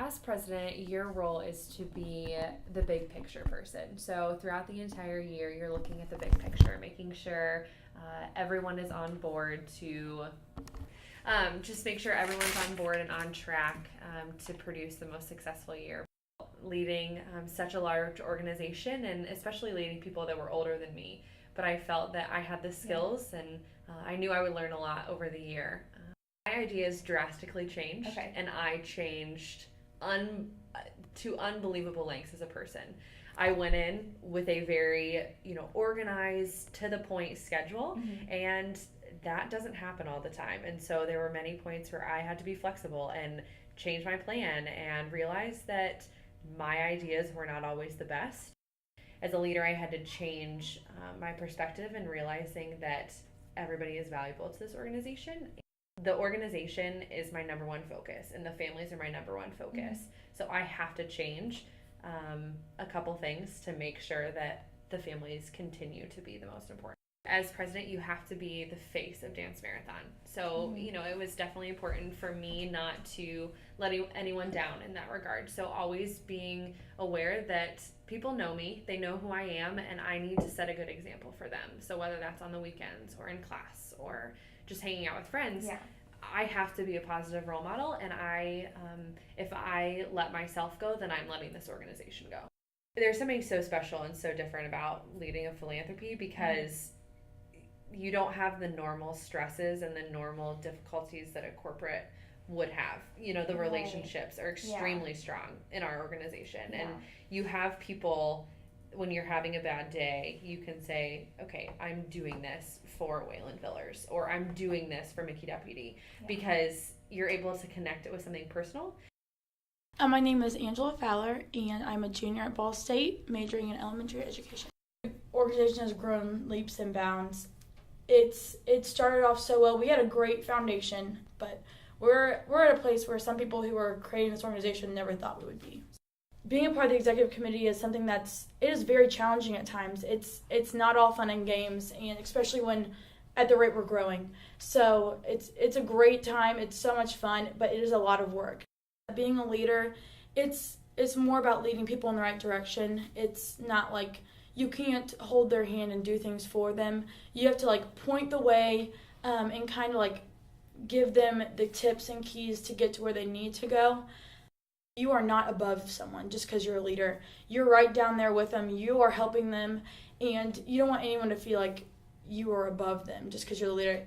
as president, your role is to be the big picture person. So throughout the entire year, you're looking at the big picture, making sure everyone is on board to just make sure everyone's on board and on track to produce the most successful year. Leading such a large organization, and especially leading people that were older than me, but I felt that I had the skills, and I knew I would learn a lot over the year. My ideas drastically changed, and I changed to unbelievable lengths as a person. I went in with a very, organized, to the point schedule, and that doesn't happen all the time. And so there were many points where I had to be flexible and change my plan and realize that my ideas were not always the best. As a leader, I had to change my perspective and realizing that everybody is valuable to this organization. The organization is my number one focus, and the families are my number one focus. So I have to change a couple things to make sure that the families continue to be the most important. As president, you have to be the face of Dance Marathon. So, it was definitely important for me not to let anyone down in that regard. So always being aware that people know me, they know who I am, and I need to set a good example for them. So whether that's on the weekends or in class or just hanging out with friends, I have to be a positive role model. And if I let myself go, then I'm letting this organization go. There's something so special and so different about leading a philanthropy because you don't have the normal stresses and the normal difficulties that a corporate would have. The relationships are extremely strong in our organization. And you have people, when you're having a bad day, you can say, okay, I'm doing this for Waylon Villers, or I'm doing this for Mickey Deputy, because you're able to connect it with something personal. My name is Angela Fowler, and I'm a junior at Ball State, majoring in elementary education. The organization has grown leaps and bounds. It started off so well. We had a great foundation, but we're at a place where some people who were creating this organization never thought we would be. Being a part of the executive committee is something it is very challenging at times. It's not all fun and games, and especially when at the rate we're growing. So it's a great time. It's so much fun, but it is a lot of work. Being a leader, it's more about leading people in the right direction. It's not like you can't hold their hand and do things for them. You have to point the way and kind of give them the tips and keys to get to where they need to go. You are not above someone just because you're a leader. You're right down there with them. You are helping them, and you don't want anyone to feel like you are above them just because you're the leader.